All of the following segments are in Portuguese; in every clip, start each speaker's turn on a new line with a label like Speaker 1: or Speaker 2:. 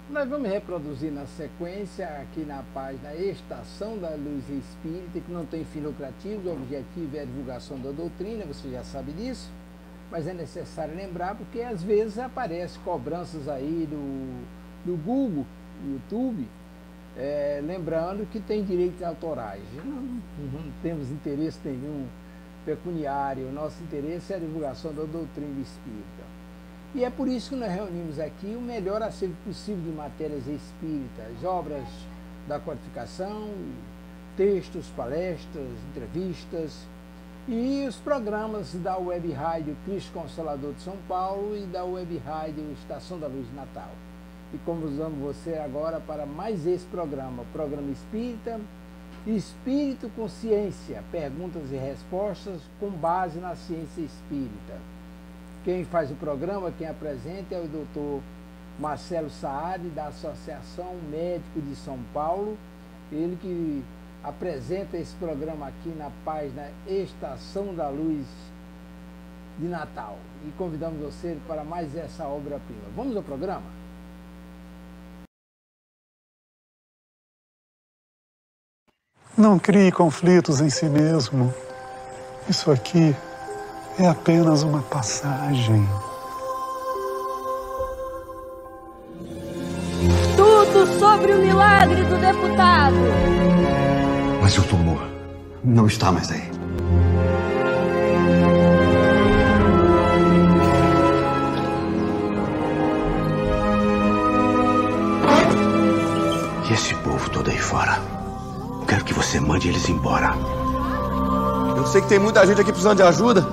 Speaker 1: Nós vamos reproduzir na sequência, aqui na página Estação da Luz Espírita, que não tem fim lucrativo, o objetivo é a divulgação da doutrina, você já sabe disso, mas é necessário lembrar porque às vezes aparecem cobranças aí do Google, YouTube, lembrando que tem direitos autorais. Não temos interesse nenhum pecuniário, o nosso interesse é a divulgação da doutrina espírita. E é por isso que nós reunimos aqui o melhor acervo possível de matérias espíritas, obras da codificação, textos, palestras, entrevistas e os programas da Web Rádio Cristo Consolador de São Paulo e da Web Rádio Estação da Luz de Natal. E convidamos você agora para mais esse programa, Programa Espírita, Espírito com Ciência, perguntas e respostas com base na ciência espírita. Quem faz o programa, quem apresenta é o Dr. Marcelo Saad, da Associação Médico de São Paulo, ele que apresenta esse programa aqui na página Estação da Luz de Natal. E convidamos você para mais essa obra-prima. Vamos ao programa?
Speaker 2: Não crie conflitos em si mesmo. Isso aqui é apenas uma passagem.
Speaker 3: Tudo sobre o milagre do deputado.
Speaker 4: Mas o tumor não está mais aí. E esse povo todo aí fora? Quero que você mande eles embora.
Speaker 5: Eu sei que tem muita gente aqui precisando de ajuda.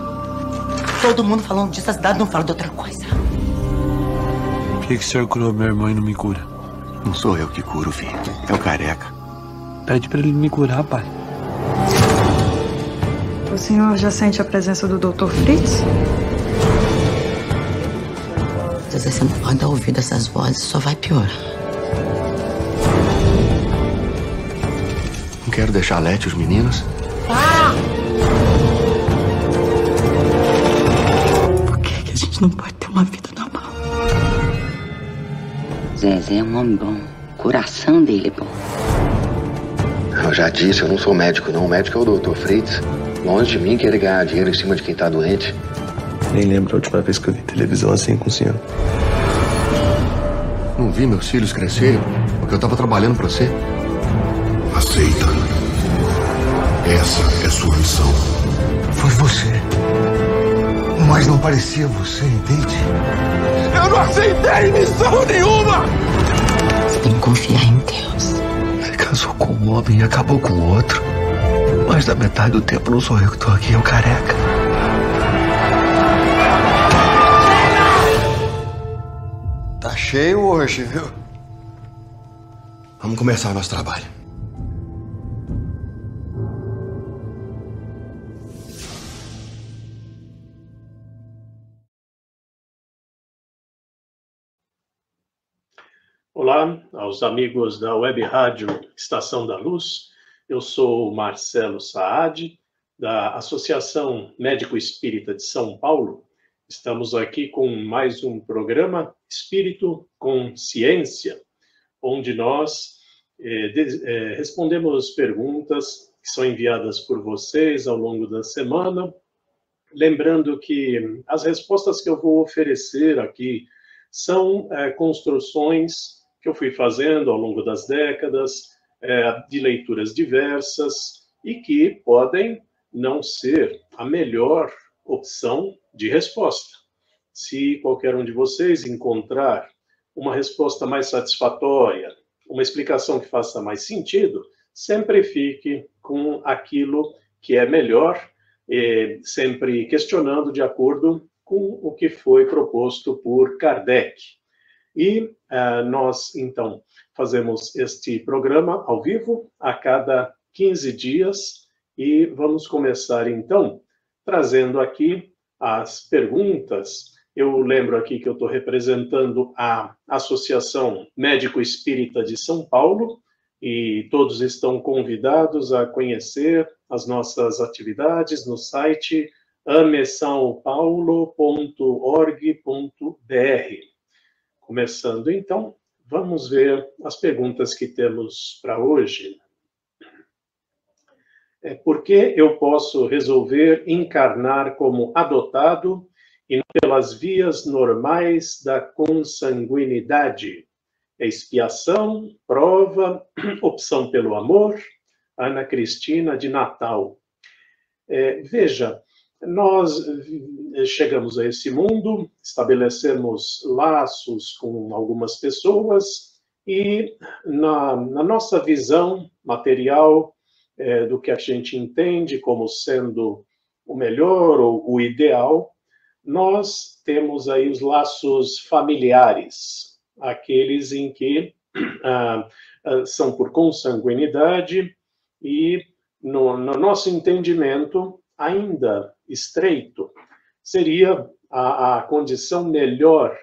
Speaker 6: Todo mundo falando disso, a cidade não fala de outra coisa.
Speaker 7: Por que o senhor curou minha irmã e não me cura?
Speaker 4: Não sou eu que curo, filho. É o careca.
Speaker 7: Pede pra ele me curar, pai.
Speaker 8: O senhor já sente a presença do Dr. Fritz?
Speaker 6: José, você não pode dar ouvido a essas vozes, só vai piorar.
Speaker 4: Não quero deixar a Lete e os meninos.
Speaker 6: Por que a gente não pode ter uma vida normal? Zezé é um homem bom. O coração dele é bom.
Speaker 4: Eu já disse, eu não sou médico, não. O médico é o Dr. Fritz. Longe de mim querer ganhar dinheiro em cima de quem tá doente.
Speaker 5: Nem lembro a última vez que eu vi televisão assim com o senhor.
Speaker 4: Não vi meus filhos crescerem porque eu tava trabalhando pra você.
Speaker 9: Aceita. Essa é sua missão.
Speaker 4: Foi você. Mas não parecia você, entende?
Speaker 5: Eu não aceitei missão nenhuma!
Speaker 6: Você tem que confiar em Deus.
Speaker 4: Ele casou com um homem e acabou com o outro. Mais da metade do tempo não sou eu que tô aqui, é o careca.
Speaker 5: Tá cheio hoje, viu?
Speaker 4: Vamos começar o nosso trabalho.
Speaker 10: Olá aos amigos da Web Rádio Estação da Luz. Eu sou o Marcelo Saad, da Associação Médico Espírita de São Paulo. Estamos aqui com mais um programa Espírito com Ciência, onde nós respondemos perguntas que são enviadas por vocês ao longo da semana. Lembrando que as respostas que eu vou oferecer aqui são construções que eu fui fazendo ao longo das décadas, de leituras diversas, e que podem não ser a melhor opção de resposta. Se qualquer um de vocês encontrar uma resposta mais satisfatória, uma explicação que faça mais sentido, sempre fique com aquilo que é melhor, sempre questionando de acordo com o que foi proposto por Kardec. E nós, então, fazemos este programa ao vivo a cada 15 dias e vamos começar, então, trazendo aqui as perguntas. Eu lembro aqui que eu estou representando a Associação Médico Espírita de São Paulo e todos estão convidados a conhecer as nossas atividades no site amesaopaulo.org.br. Começando, então, vamos ver as perguntas que temos para hoje. Por que eu posso resolver encarnar como adotado e não pelas vias normais da consanguinidade? Expiação, prova, opção pelo amor? Ana Cristina de Natal. Veja, nós chegamos a esse mundo, estabelecemos laços com algumas pessoas e na nossa visão material do que a gente entende como sendo o melhor ou o ideal, nós temos aí os laços familiares, aqueles em que são por consanguinidade e, no nosso entendimento, ainda estreito, seria a condição melhor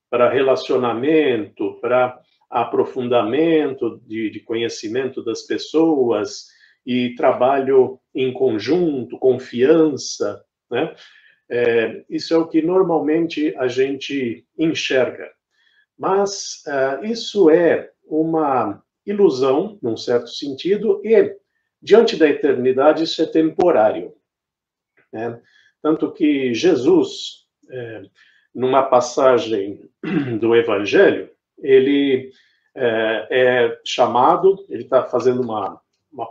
Speaker 10: para relacionamento, para aprofundamento de conhecimento das pessoas e trabalho em conjunto, confiança, né? Isso é o que normalmente a gente enxerga. Mas isso é uma ilusão, num certo sentido, e diante da eternidade isso é temporário. Tanto que Jesus, numa passagem do Evangelho, ele é chamado, ele está fazendo uma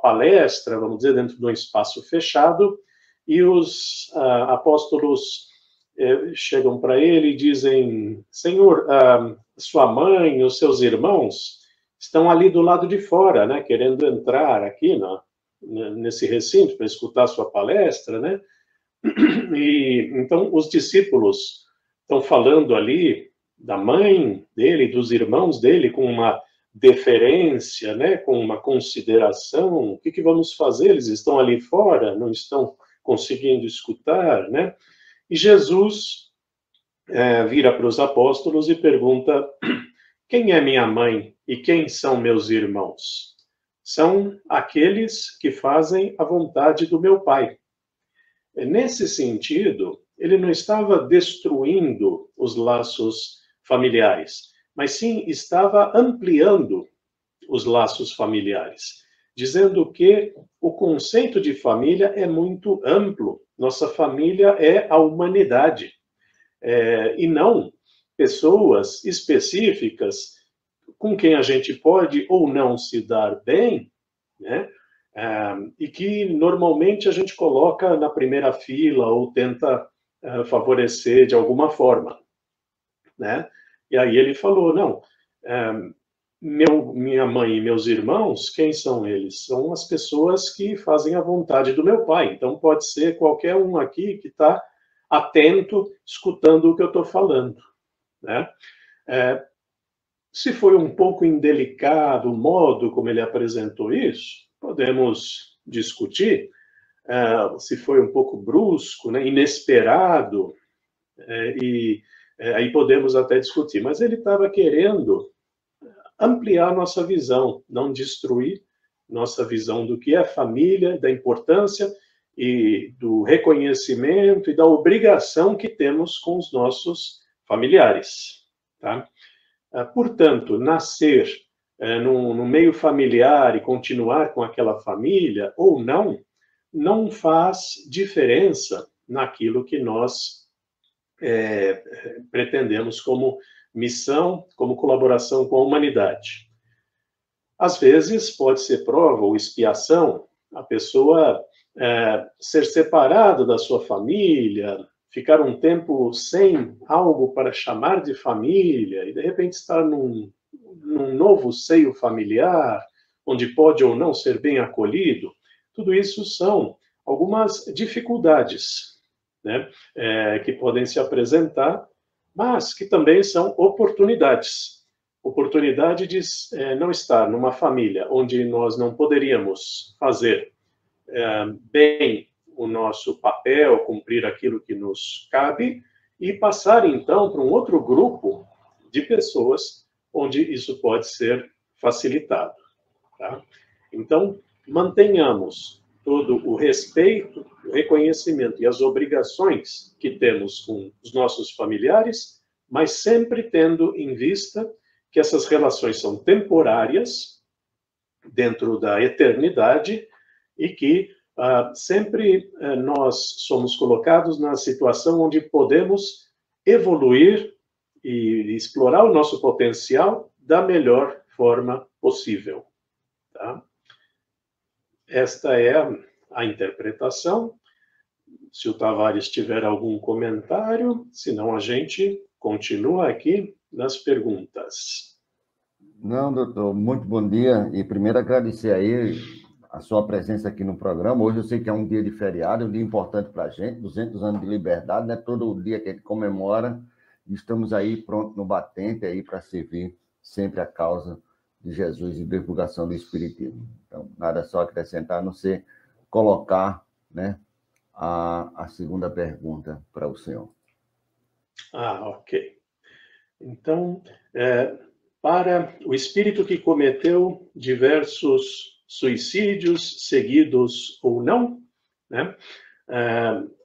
Speaker 10: palestra, vamos dizer, dentro de um espaço fechado, e os apóstolos chegam para ele e dizem: Senhor, sua mãe, os seus irmãos estão ali do lado de fora, né, querendo entrar aqui nesse recinto para escutar sua palestra, né? E então os discípulos estão falando ali da mãe dele, dos irmãos dele, com uma deferência, né, com uma consideração. O que vamos fazer? Eles estão ali fora, não estão conseguindo escutar, né? E Jesus vira para os apóstolos e pergunta: quem é minha mãe e quem são meus irmãos? São aqueles que fazem a vontade do meu Pai. Nesse sentido, ele não estava destruindo os laços familiares, mas sim estava ampliando os laços familiares, dizendo que o conceito de família é muito amplo. Nossa família é a humanidade, e não pessoas específicas com quem a gente pode ou não se dar bem, né? E que normalmente a gente coloca na primeira fila ou tenta favorecer de alguma forma, né? E aí ele falou: não, minha mãe e meus irmãos, quem são eles? São as pessoas que fazem a vontade do meu Pai. Então pode ser qualquer um aqui que está atento, escutando o que eu estou falando, né? Se foi um pouco indelicado o modo como ele apresentou isso, podemos discutir. Se foi um pouco brusco, né, inesperado, e aí podemos até discutir. Mas ele estava querendo ampliar nossa visão, não destruir nossa visão do que é família, da importância e do reconhecimento e da obrigação que temos com os nossos familiares, tá? Portanto, nascer no meio familiar e continuar com aquela família ou não faz diferença naquilo que nós pretendemos como missão, como colaboração com a humanidade. Às vezes pode ser prova ou expiação a pessoa ser separada da sua família, ficar um tempo sem algo para chamar de família e de repente estar num novo seio familiar, onde pode ou não ser bem acolhido. Tudo isso são algumas dificuldades, né, que podem se apresentar, mas que também são oportunidades. Oportunidade de não estar numa família onde nós não poderíamos fazer bem o nosso papel, cumprir aquilo que nos cabe, e passar então para um outro grupo de pessoas onde isso pode ser facilitado, tá? Então, mantenhamos todo o respeito, o reconhecimento e as obrigações que temos com os nossos familiares, mas sempre tendo em vista que essas relações são temporárias, dentro da eternidade, e que sempre nós somos colocados na situação onde podemos evoluir e explorar o nosso potencial da melhor forma possível. Tá? Esta é a interpretação. Se o Tavares tiver algum comentário, senão a gente continua aqui nas perguntas.
Speaker 11: Não, doutor, muito bom dia. E primeiro agradecer aí a sua presença aqui no programa. Hoje eu sei que é um dia de feriado, um dia importante para a gente, 200 anos de liberdade, né? Todo dia que a gente comemora, estamos aí prontos no batente aí para servir sempre a causa de Jesus e divulgação do Espiritismo. Então, nada só acrescentar, a não ser colocar, né, a segunda pergunta para o senhor.
Speaker 10: Ok. Então, para o espírito que cometeu diversos suicídios, seguidos ou não, né,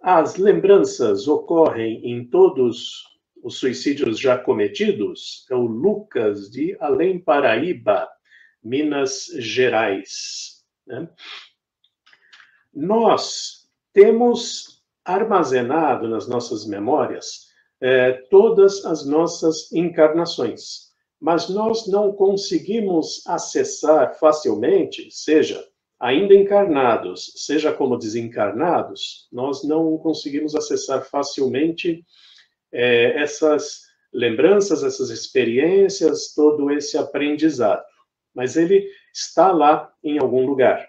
Speaker 10: as lembranças ocorrem em todos os suicídios já cometidos. É o Lucas de Além Paraíba, Minas Gerais. Né? Nós temos armazenado nas nossas memórias todas as nossas encarnações, mas nós não conseguimos acessar facilmente, seja ainda encarnados, seja como desencarnados, nós não conseguimos acessar facilmente essas lembranças, essas experiências, todo esse aprendizado. Mas ele está lá em algum lugar.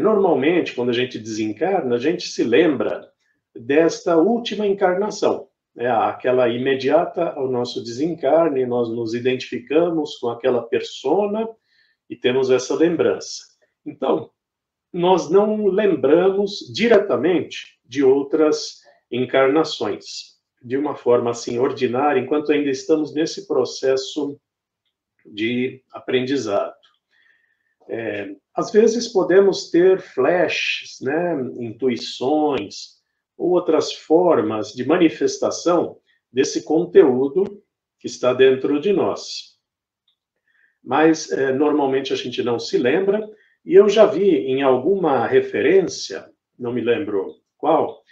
Speaker 10: Normalmente, quando a gente desencarna, a gente se lembra desta última encarnação, aquela imediata ao nosso desencarne, nós nos identificamos com aquela persona e temos essa lembrança. Então, nós não lembramos diretamente de outras encarnações, de uma forma assim ordinária, enquanto ainda estamos nesse processo de aprendizado. Às vezes podemos ter flashes, né, intuições, ou outras formas de manifestação desse conteúdo que está dentro de nós. Mas, normalmente, a gente não se lembra, e eu já vi em alguma referência, não me lembro qual,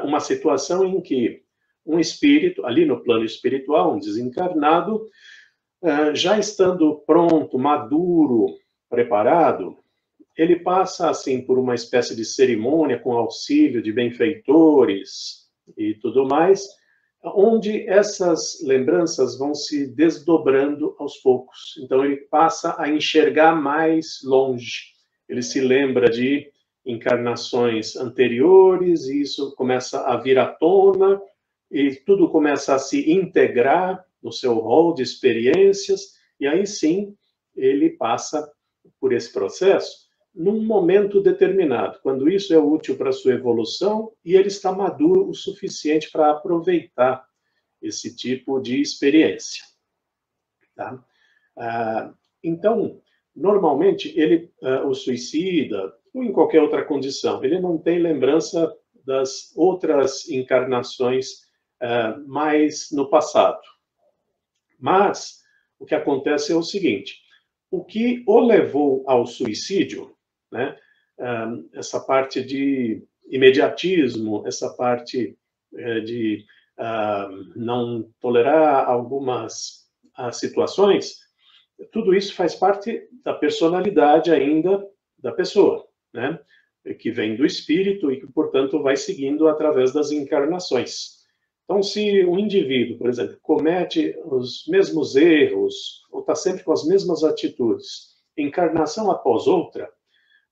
Speaker 10: uma situação em que um espírito, ali no plano espiritual, um desencarnado, já estando pronto, maduro, preparado, ele passa assim por uma espécie de cerimônia com auxílio de benfeitores e tudo mais, onde essas lembranças vão se desdobrando aos poucos. Então ele passa a enxergar mais longe. Ele se lembra de encarnações anteriores e isso começa a vir à tona e tudo começa a se integrar no seu rol de experiências e aí sim ele passa por esse processo num momento determinado, quando isso é útil para a sua evolução e ele está maduro o suficiente para aproveitar esse tipo de experiência. Tá? Então, normalmente, o suicida, ou em qualquer outra condição, ele não tem lembrança das outras encarnações mais no passado. Mas, o que acontece é o seguinte, o que o levou ao suicídio, né? Essa parte de imediatismo, essa parte de não tolerar algumas situações, tudo isso faz parte da personalidade ainda da pessoa, né? Que vem do espírito e que, portanto, vai seguindo através das encarnações. Então, se um indivíduo, por exemplo, comete os mesmos erros, ou está sempre com as mesmas atitudes, encarnação após outra,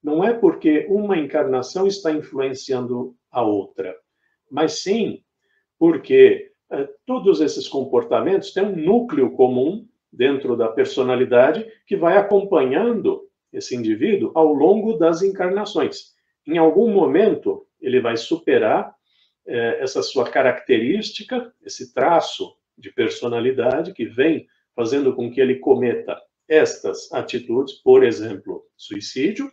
Speaker 10: não é porque uma encarnação está influenciando a outra, mas sim porque todos esses comportamentos têm um núcleo comum dentro da personalidade que vai acompanhando esse indivíduo ao longo das encarnações. Em algum momento, ele vai superar essa sua característica, esse traço de personalidade que vem fazendo com que ele cometa estas atitudes, por exemplo, suicídio,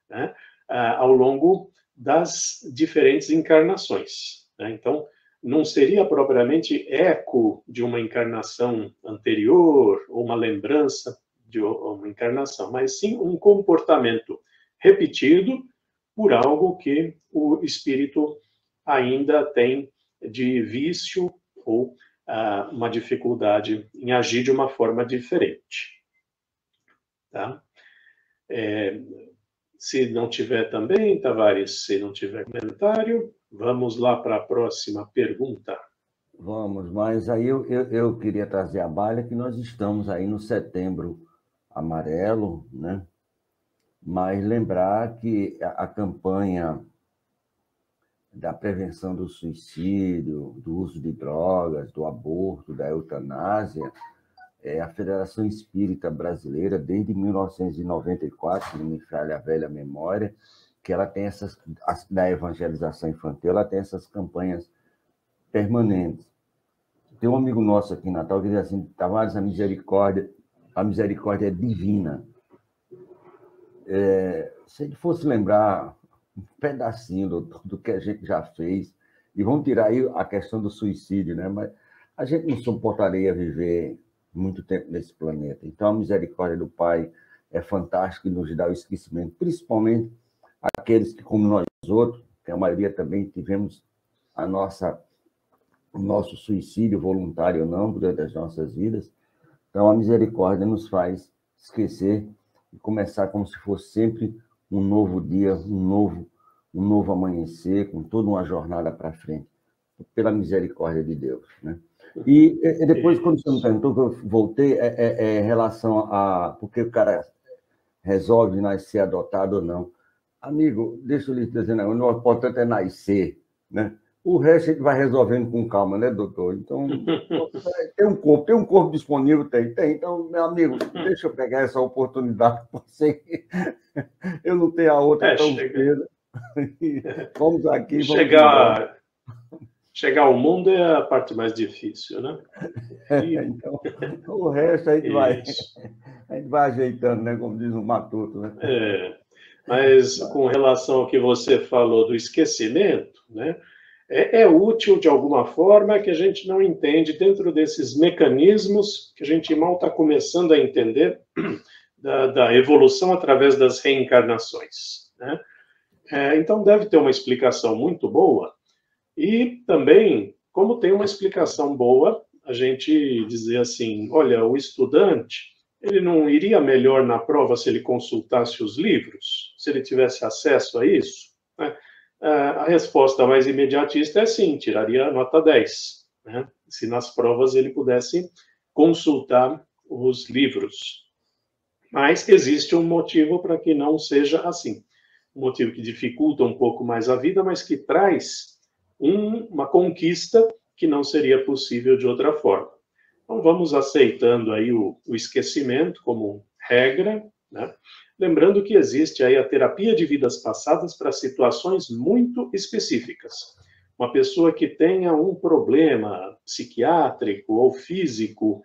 Speaker 10: né, ao longo das diferentes encarnações. Né? Então, não seria propriamente eco de uma encarnação anterior, ou uma lembrança de uma encarnação, mas sim um comportamento repetido por algo que o espírito ainda tem de vício ou uma dificuldade em agir de uma forma diferente. Tá? Se não tiver também, Tavares, se não tiver comentário, vamos lá para a próxima pergunta.
Speaker 11: Vamos, mas aí eu queria trazer a baila que nós estamos aí no Setembro Amarelo, né? Mas lembrar que a campanha da prevenção do suicídio, do uso de drogas, do aborto, da eutanásia, a Federação Espírita Brasileira, desde 1994, se não me falha a velha memória, que ela tem da evangelização infantil, ela tem essas campanhas permanentes. Tem um amigo nosso aqui em Natal que diz assim, Tavares, a misericórdia é divina. Se ele fosse lembrar um pedacinho do que a gente já fez, e vamos tirar aí a questão do suicídio, né? Mas a gente não suportaria viver muito tempo nesse planeta. Então, a misericórdia do Pai é fantástica e nos dá o esquecimento, principalmente aqueles que, como nós outros, que a maioria também tivemos o nosso suicídio voluntário ou não durante as nossas vidas. Então, a misericórdia nos faz esquecer e começar como se fosse sempre um novo dia, um novo amanhecer, com toda uma jornada para frente, pela misericórdia de Deus, né? E depois, quando você me perguntou, que eu voltei, em relação a porque o cara resolve nascer adotado ou não. Amigo, deixa eu lhe dizer, não, o importante é nascer, né? O resto a gente vai resolvendo com calma, né, doutor? Então, tem um corpo disponível, tem. Então, meu amigo, deixa eu pegar essa oportunidade para você. Eu não tenho a outra tão cedo. Vamos aqui, vamos
Speaker 10: chegar ao mundo é a parte mais difícil, né?
Speaker 11: Então, o resto a gente vai ajeitando, né? Como diz o Matuto, né?
Speaker 10: Mas com relação ao que você falou do esquecimento, né? É útil de alguma forma que a gente não entende dentro desses mecanismos que a gente mal está começando a entender da evolução através das reencarnações, né? Então deve ter uma explicação muito boa. E também, como tem uma explicação boa, a gente dizer assim, olha, o estudante, ele não iria melhor na prova se ele consultasse os livros, se ele tivesse acesso a isso, né? A resposta mais imediatista é sim, tiraria a nota 10, né? Se nas provas ele pudesse consultar os livros. Mas existe um motivo para que não seja assim. Um motivo que dificulta um pouco mais a vida, mas que traz uma conquista que não seria possível de outra forma. Então, vamos aceitando aí o esquecimento como regra, né? Lembrando que existe aí a terapia de vidas passadas para situações muito específicas. Uma pessoa que tenha um problema psiquiátrico ou físico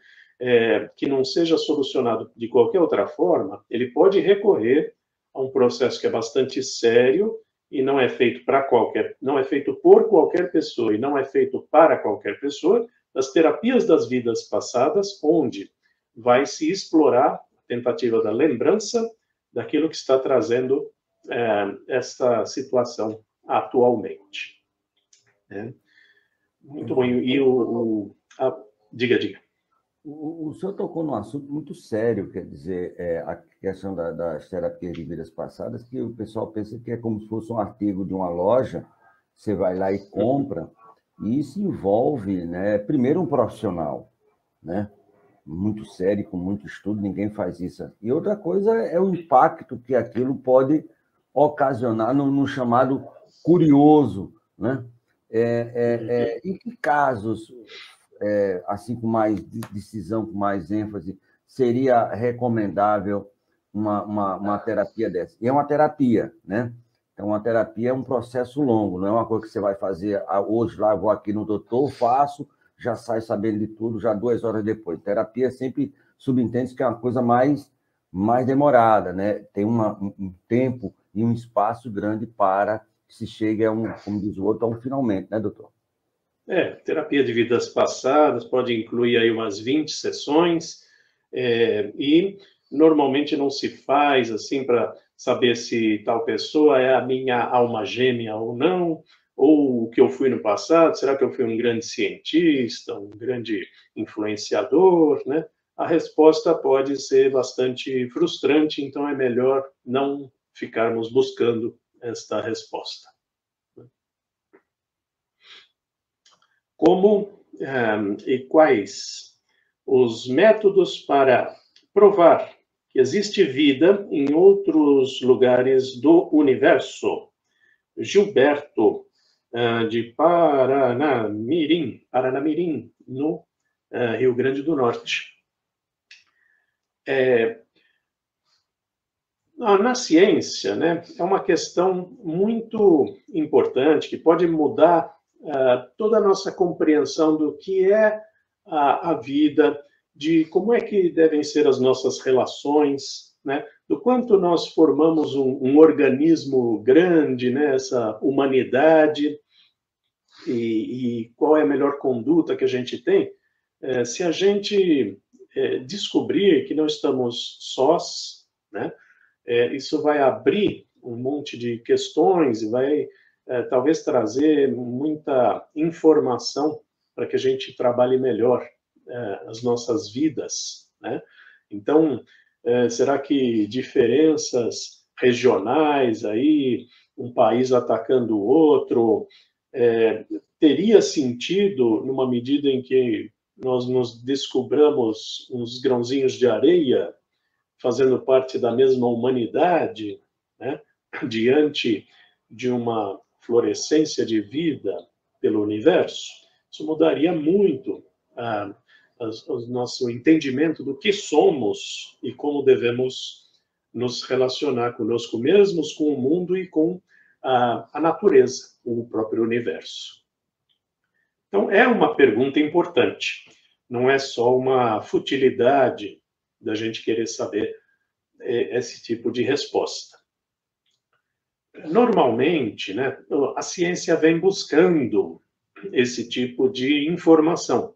Speaker 10: que não seja solucionado de qualquer outra forma, ele pode recorrer a um processo que é bastante sério e não é feito por qualquer pessoa e não é feito para qualquer pessoa, das terapias das vidas passadas, onde vai se explorar a tentativa da lembrança daquilo que está trazendo esta situação atualmente. Muito bom. E diga.
Speaker 11: O senhor tocou num assunto muito sério, quer dizer, a questão das terapias de vidas passadas, que o pessoal pensa que é como se fosse um artigo de uma loja, você vai lá e compra, e isso envolve, né, primeiro um profissional, né, muito sério, com muito estudo, ninguém faz isso. E outra coisa é o impacto que aquilo pode ocasionar no chamado curioso, né? Em que casos, assim, com mais decisão, com mais ênfase, seria recomendável uma terapia dessa? E é uma terapia, né? Então, uma terapia é um processo longo, não é uma coisa que você vai fazer hoje, lá, vou aqui no doutor, faço, já sai sabendo de tudo, já 2 horas depois. Terapia sempre subentende que é uma coisa mais demorada, né? Tem um tempo e um espaço grande para que se chegue como diz o outro, a um finalmente, né, doutor?
Speaker 10: Terapia de vidas passadas pode incluir aí umas 20 sessões, e normalmente não se faz assim para saber se tal pessoa é a minha alma gêmea ou não, ou o que eu fui no passado, será que eu fui um grande cientista, um grande influenciador, né? A resposta pode ser bastante frustrante, então é melhor não ficarmos buscando esta resposta. Como e quais os métodos para provar que existe vida em outros lugares do universo? Gilberto, de Paranamirim, no Rio Grande do Norte. Na ciência, né, é uma questão muito importante que pode mudar toda a nossa compreensão do que é a vida, de como é que devem ser as nossas relações, né, do quanto nós formamos um organismo grande, né, essa humanidade, e qual é a melhor conduta que a gente tem, se a gente descobrir que não estamos sós, né, isso vai abrir um monte de questões e vai talvez trazer muita informação para que a gente trabalhe melhor as nossas vidas, né? Então, será que diferenças regionais aí, um país atacando o outro, teria sentido numa medida em que nós nos descobramos uns grãozinhos de areia fazendo parte da mesma humanidade, né, diante de uma florescência de vida pelo universo? Isso mudaria muito o nosso entendimento do que somos e como devemos nos relacionar conosco mesmos, com o mundo e com a natureza, com o próprio universo. Então, é uma pergunta importante. Não é só uma futilidade da gente querer saber esse tipo de resposta. Normalmente, né, a ciência vem buscando esse tipo de informação.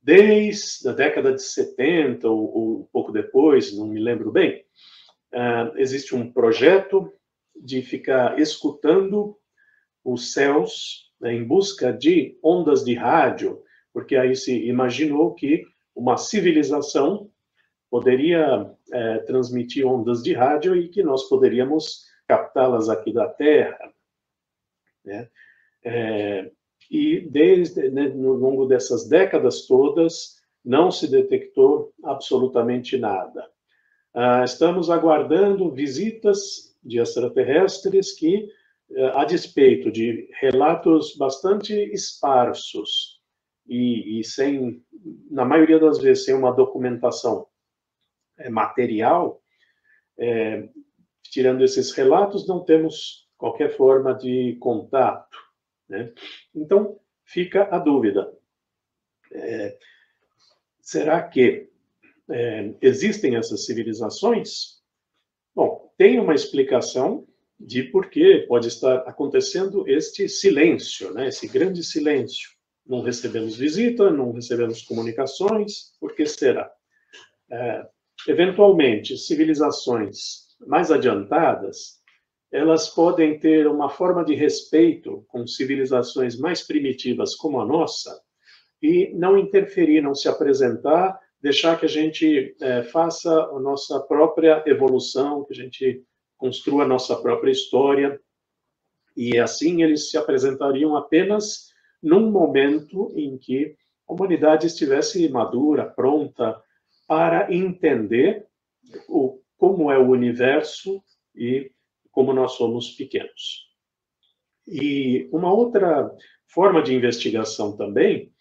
Speaker 10: Desde a década de 70, ou um pouco depois, não me lembro bem, existe um projeto de ficar escutando os céus, né, em busca de ondas de rádio, porque aí se imaginou que uma civilização poderia transmitir ondas de rádio e que nós poderíamos captá-las aqui da Terra, né? E no longo dessas décadas todas, não se detectou absolutamente nada. Estamos aguardando visitas de extraterrestres que, a despeito de relatos bastante esparsos e sem, na maioria das vezes, sem uma documentação material, tirando esses relatos, não temos qualquer forma de contato, né? Então, fica a dúvida. Será que existem essas civilizações? Bom, tem uma explicação de por que pode estar acontecendo este silêncio, né? Esse grande silêncio. Não recebemos visita, não recebemos comunicações, por que será? Eventualmente, civilizações mais adiantadas, elas podem ter uma forma de respeito com civilizações mais primitivas como a nossa e não interferir, não se apresentar, deixar que a gente faça a nossa própria evolução, que a gente construa a nossa própria história, e assim eles se apresentariam apenas num momento em que a humanidade estivesse madura, pronta para entender como é o universo e como nós somos pequenos. E uma outra forma de investigação também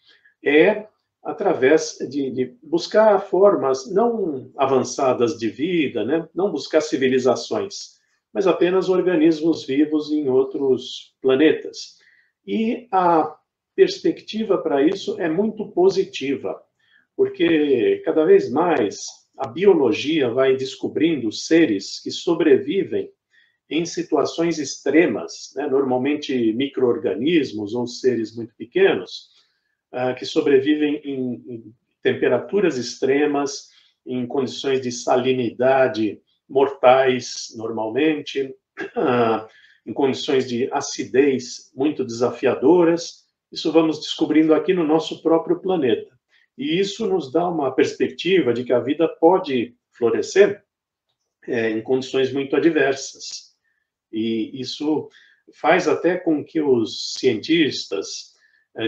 Speaker 10: é através de buscar formas não avançadas de vida, né? Não buscar civilizações, mas apenas organismos vivos em outros planetas. E a perspectiva para isso é muito positiva, porque cada vez mais a biologia vai descobrindo seres que sobrevivem em situações extremas, né? Normalmente micro-organismos ou seres muito pequenos, que sobrevivem em temperaturas extremas, em condições de salinidade mortais, normalmente, em condições de acidez muito desafiadoras. Isso vamos descobrindo aqui no nosso próprio planeta. E isso nos dá uma perspectiva de que a vida pode florescer em condições muito adversas. E isso faz até com que os cientistas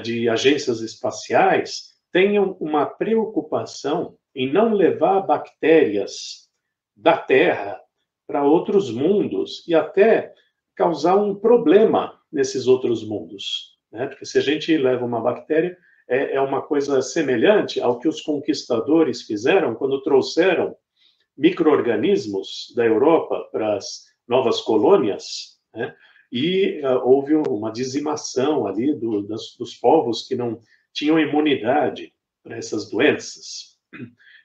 Speaker 10: de agências espaciais tenham uma preocupação em não levar bactérias da Terra para outros mundos e até causar um problema nesses outros mundos, né? Porque se a gente leva uma bactéria, é uma coisa semelhante ao que os conquistadores fizeram quando trouxeram micro-organismos da Europa para as novas colônias, né? E houve uma dizimação ali dos povos que não tinham imunidade para essas doenças.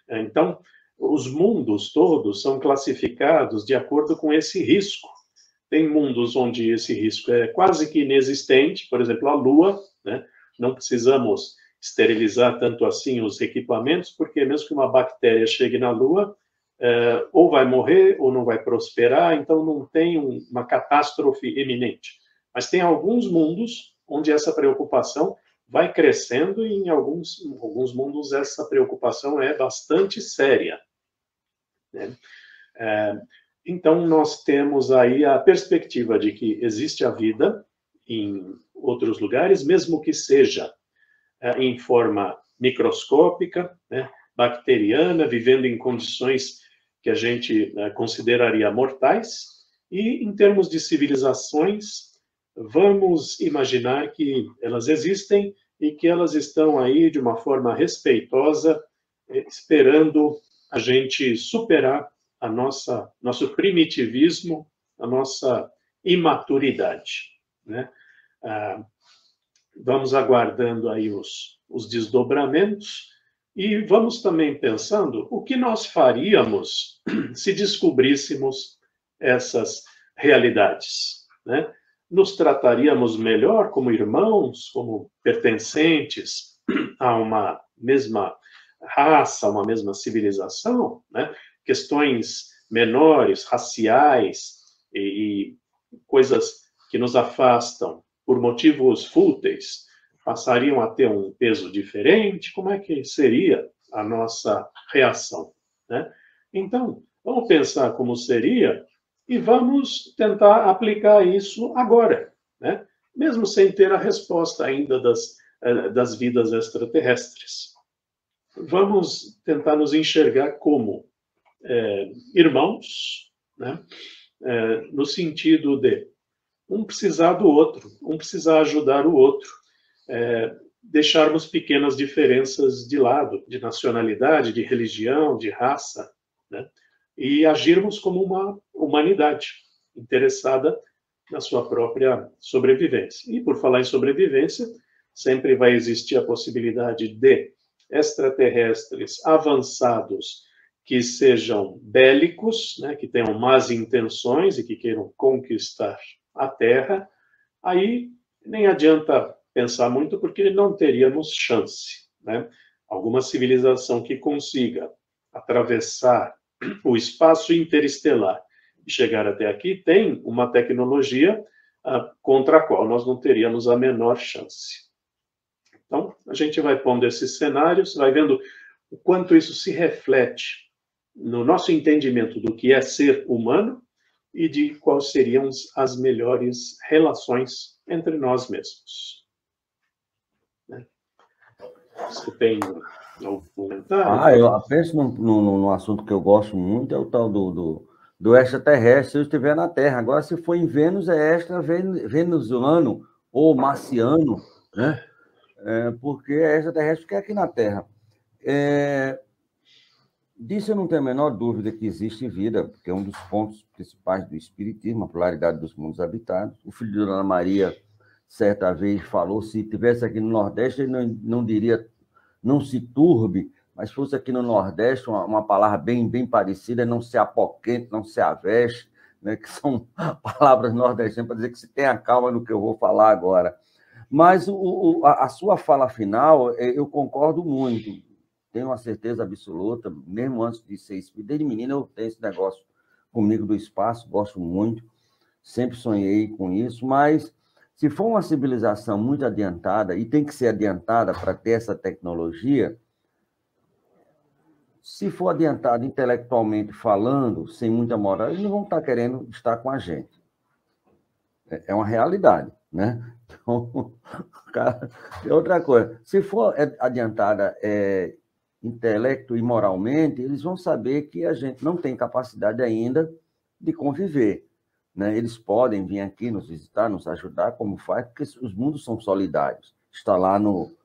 Speaker 10: Então, os mundos todos são classificados de acordo com esse risco. Tem mundos onde esse risco é quase que inexistente, por exemplo, a Lua, né? Não precisamos esterilizar tanto assim os equipamentos, porque mesmo que uma bactéria chegue na Lua, ou vai morrer ou não vai prosperar, então não tem uma catástrofe iminente. Mas tem alguns mundos onde essa preocupação vai crescendo e em alguns mundos essa preocupação é bastante séria, né? Então nós temos aí a perspectiva de que existe a vida em outros lugares, mesmo que seja em forma microscópica, né, bacteriana, vivendo em condições que a gente consideraria mortais, e em termos de civilizações, vamos imaginar que elas existem e que elas estão aí de uma forma respeitosa, esperando a gente superar nosso primitivismo, a nossa imaturidade, né? Vamos aguardando aí os desdobramentos e vamos também pensando o que nós faríamos se descobríssemos essas realidades, né? Nos trataríamos melhor como irmãos, como pertencentes a uma mesma raça, uma mesma civilização, né? Questões menores, raciais e coisas que nos afastam por motivos fúteis passariam a ter um peso diferente? Como é que seria a nossa reação, né? Então, vamos pensar como seria e vamos tentar aplicar isso agora, né? Mesmo sem ter a resposta ainda das vidas extraterrestres. Vamos tentar nos enxergar como irmãos, né? No sentido de um precisar do outro, um precisar ajudar o outro, deixarmos pequenas diferenças de lado, de nacionalidade, de religião, de raça, né? E agirmos como uma humanidade interessada na sua própria sobrevivência. E por falar em sobrevivência, sempre vai existir a possibilidade de extraterrestres avançados que sejam bélicos, né, que tenham más intenções e que queiram conquistar a Terra. Aí nem adianta pensar muito, porque não teríamos chance, né? Alguma civilização que consiga atravessar o espaço interestelar e chegar até aqui tem uma tecnologia contra a qual nós não teríamos a menor chance. Então, a gente vai pondo esses cenários, vai vendo o quanto isso se reflete no nosso entendimento do que é ser humano e de quais seriam as melhores relações entre nós mesmos. Você tem algum comentário?
Speaker 11: Eu penso num assunto que eu gosto muito, é o tal do extraterrestre, se eu estiver na Terra. Agora, se for em Vênus, é extra-venusiano ou marciano, né? Porque é extraterrestre que é aqui na Terra. Disso eu não tenho a menor dúvida que existe vida, porque é um dos pontos principais do Espiritismo, a pluralidade dos mundos habitados. O filho de Dona Maria, certa vez, falou, se tivesse aqui no Nordeste, ele não diria, não se turbe, mas fosse aqui no Nordeste, uma palavra bem parecida, não se apoquente, não se aveste, né, que são palavras nordestinas para dizer que se tenha calma no que eu vou falar agora. Mas a sua fala final, eu concordo muito, tenho uma certeza absoluta, mesmo antes de ser espírita, desde menino eu tenho esse negócio comigo do espaço, gosto muito, sempre sonhei com isso, mas se for uma civilização muito adiantada, e tem que ser adiantada para ter essa tecnologia, se for adiantada intelectualmente falando, sem muita moral, eles não vão estar querendo estar com a gente. É uma realidade, né? Então, cara, outra coisa, se for adiantada intelecto e moralmente, eles vão saber que a gente não tem capacidade ainda de conviver, né? Eles podem vir aqui nos visitar, nos ajudar, como faz, porque os mundos são solidários. Está lá no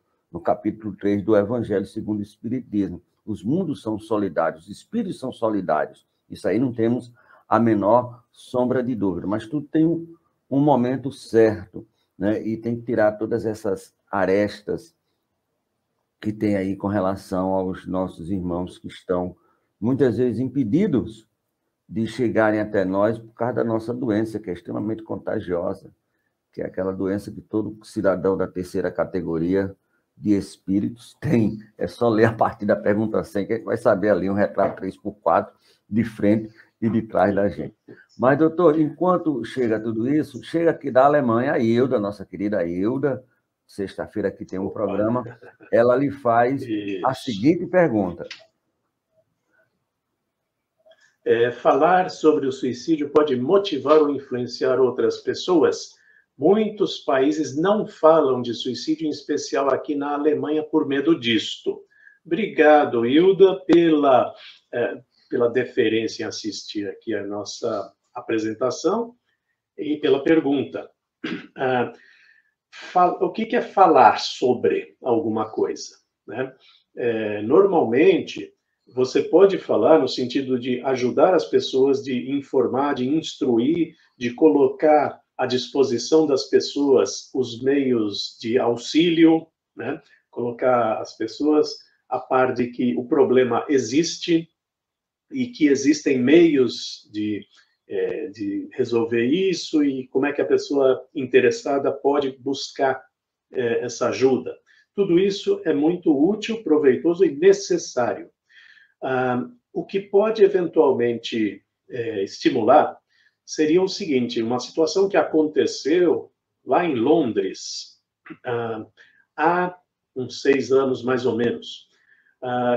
Speaker 11: capítulo 3 do Evangelho segundo o Espiritismo. Os mundos são solidários, os espíritos são solidários. Isso aí não temos a menor sombra de dúvida, mas tudo tem um momento certo, né? E tem que tirar todas essas arestas que tem aí com relação aos nossos irmãos que estão, muitas vezes, impedidos de chegarem até nós por causa da nossa doença, que é extremamente contagiosa, que é aquela doença que todo cidadão da terceira categoria de espíritos tem. É só ler a partir da pergunta 100, que a gente vai saber ali um retrato 3x4 de frente e de trás da gente. Mas, doutor, enquanto chega tudo isso, chega aqui da Alemanha a Hilda, nossa querida Hilda, sexta-feira aqui tem um programa, ela lhe faz a seguinte pergunta.
Speaker 10: Falar sobre o suicídio pode motivar ou influenciar outras pessoas? Muitos países não falam de suicídio, em especial aqui na Alemanha, por medo disto. Obrigado, Hilda, pela deferência em assistir aqui a nossa apresentação e pela pergunta. O que é falar sobre alguma coisa, né? Normalmente, você pode falar no sentido de ajudar as pessoas, de informar, de instruir, de colocar à disposição das pessoas os meios de auxílio, né? Colocar as pessoas a par de que o problema existe e que existem meios de resolver isso e como é que a pessoa interessada pode buscar essa ajuda. Tudo isso é muito útil, proveitoso e necessário. O que pode eventualmente estimular seria o seguinte, uma situação que aconteceu lá em Londres há uns 6 anos, mais ou menos.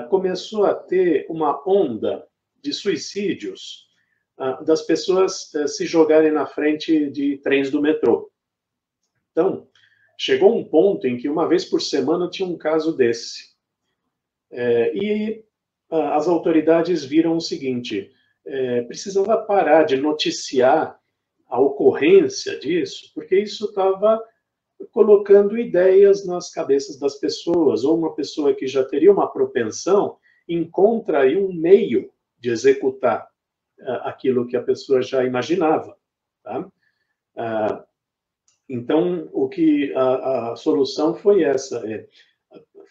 Speaker 10: Começou a ter uma onda de suicídios das pessoas se jogarem na frente de trens do metrô. Então, chegou um ponto em que uma vez por semana tinha um caso desse. E as autoridades viram o seguinte, precisava parar de noticiar a ocorrência disso, porque isso estava colocando ideias nas cabeças das pessoas, ou uma pessoa que já teria uma propensão, encontra aí um meio de executar aquilo que a pessoa já imaginava. Tá? Então, a solução foi essa,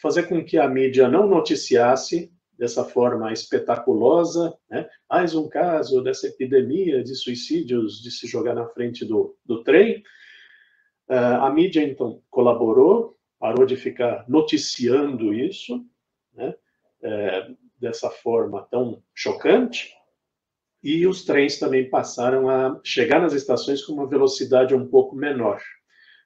Speaker 10: fazer com que a mídia não noticiasse dessa forma espetaculosa, né? Mais um caso dessa epidemia de suicídios, de se jogar na frente do trem. A mídia, então, colaborou, parou de ficar noticiando isso, né? Dessa forma tão chocante, e os trens também passaram a chegar nas estações com uma velocidade um pouco menor,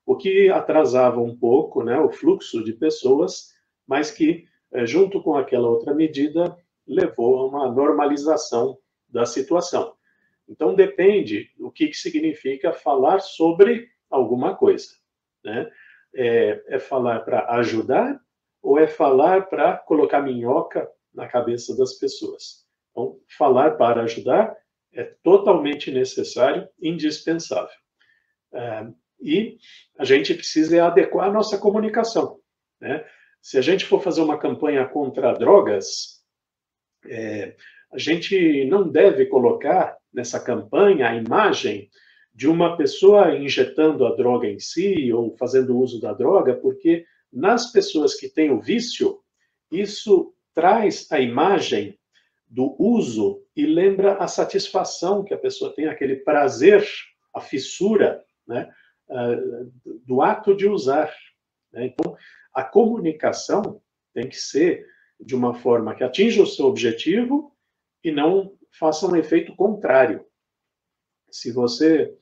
Speaker 10: o que atrasava um pouco, né, o fluxo de pessoas, mas que, junto com aquela outra medida, levou a uma normalização da situação. Então, depende do que significa falar sobre alguma coisa, né? É falar para ajudar ou é falar para colocar minhoca na cabeça das pessoas? Então, falar para ajudar é totalmente necessário, indispensável. E a gente precisa adequar a nossa comunicação, né? Se a gente for fazer uma campanha contra drogas, a gente não deve colocar nessa campanha a imagem de uma pessoa injetando a droga em si ou fazendo uso da droga, porque nas pessoas que têm o vício, isso traz a imagem do uso e lembra a satisfação que a pessoa tem, aquele prazer, a fissura, né, do ato de usar. Né? Então, a comunicação tem que ser de uma forma que atinja o seu objetivo e não faça um efeito contrário. Se você